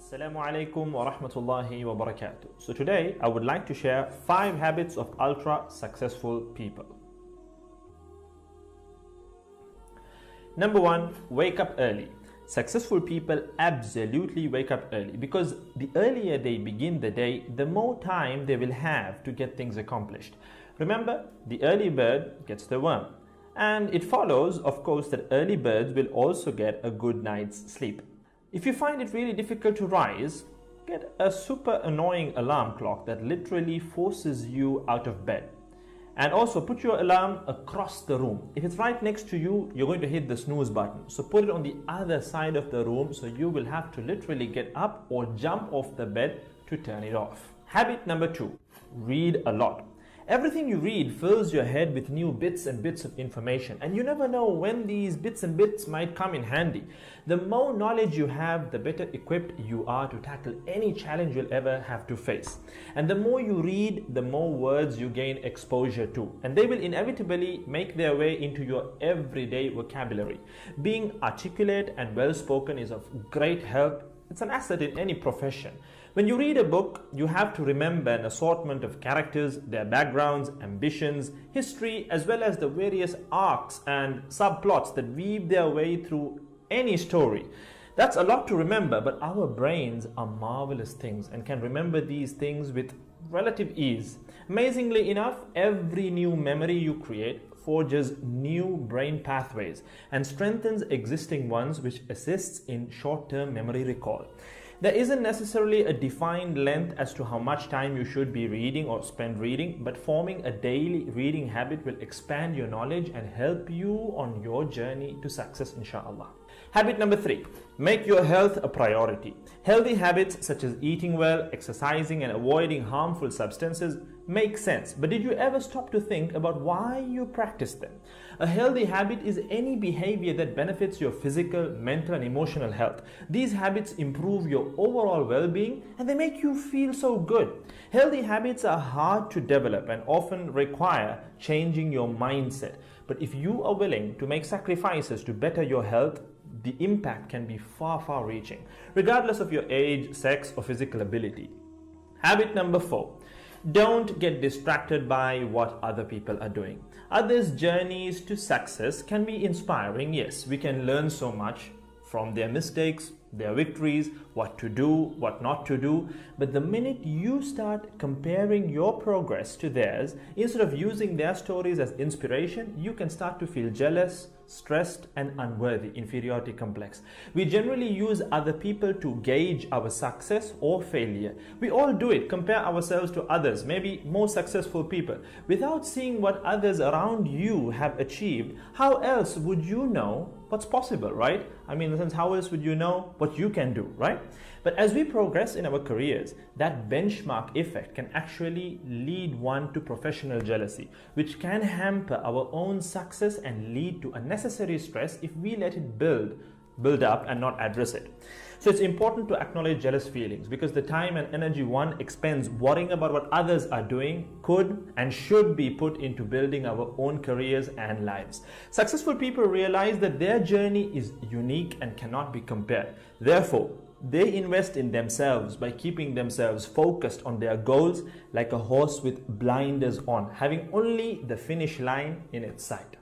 Assalamu alaikum wa rahmatullahi wa barakatuh. So today I would like to share 5 habits of ultra successful people. Number 1, wake up early. Successful people absolutely wake up early because the earlier they begin the day, the more time they will have to get things accomplished. Remember, the early bird gets the worm. And it follows, of course, that early birds will also get a good night's sleep. If you find it really difficult to rise, get a super annoying alarm clock that literally forces you out of bed. And also put your alarm across the room. If it's right next to you, you're going to hit the snooze button. So put it on the other side of the room so you will have to literally get up or jump off the bed to turn it off. Habit number 2, read a lot. Everything you read fills your head with new bits and bits of information, and you never know when these bits and bits might come in handy. The more knowledge you have, the better equipped you are to tackle any challenge you'll ever have to face. And the more you read, the more words you gain exposure to, and they will inevitably make their way into your everyday vocabulary. Being articulate and well-spoken is of great help. It's an asset in any profession. When you read a book, you have to remember an assortment of characters, their backgrounds, ambitions, history, as well as the various arcs and subplots that weave their way through any story. That's a lot to remember, but our brains are marvelous things and can remember these things with relative ease. Amazingly enough, every new memory you create forges new brain pathways and strengthens existing ones, which assists in short-term memory recall. There isn't necessarily a defined length as to how much time you should be reading or spend reading, but forming a daily reading habit will expand your knowledge and help you on your journey to success, inshallah. Habit number 3, make your health a priority. Healthy habits such as eating well, exercising, and avoiding harmful substances make sense, but did you ever stop to think about why you practice them? A healthy habit is any behavior that benefits your physical, mental, and emotional health. These habits improve your overall well-being and they make you feel so good. Healthy habits are hard to develop and often require changing your mindset. But if you are willing to make sacrifices to better your health, the impact can be far reaching, regardless of your age, sex, or physical ability. Habit number 4. Don't get distracted by what other people are doing. Others' journeys to success can be inspiring. Yes, we can learn so much from their mistakes, their victories, what to do, what not to do. But the minute you start comparing your progress to theirs, instead of using their stories as inspiration, you can start to feel jealous, stressed, and unworthy, inferiority complex. We generally use other people to gauge our success or failure. We all do it, compare ourselves to others, maybe more successful people. Without seeing what others around you have achieved, how else would you know what's possible, right? I mean, in the sense, how else would you know what you can do, right? But as we progress in our careers, that benchmark effect can actually lead one to professional jealousy, which can hamper our own success and lead to unnecessary stress if we let it build up and not address it. So it's important to acknowledge jealous feelings because the time and energy one expends worrying about what others are doing could and should be put into building our own careers and lives. Successful people realize that their journey is unique and cannot be compared. Therefore, they invest in themselves by keeping themselves focused on their goals like a horse with blinders on, having only the finish line in its sight.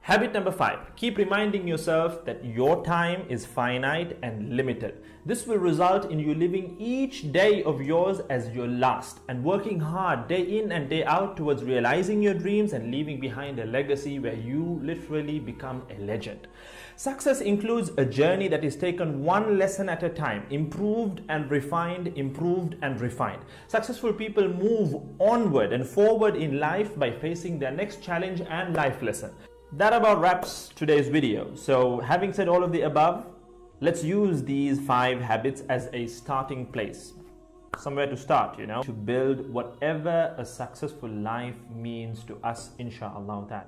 Habit number 5, keep reminding yourself that your time is finite and limited. This will result in you living each day of yours as your last and working hard day in and day out towards realizing your dreams and leaving behind a legacy where you literally become a legend. Success includes a journey that is taken one lesson at a time, improved and refined, improved and refined. Successful people move onward and forward in life by facing their next challenge and life lesson. That about wraps today's video. So having said all of the above, let's use these 5 habits as a starting place. Somewhere to start, to build whatever a successful life means to us, inshallah.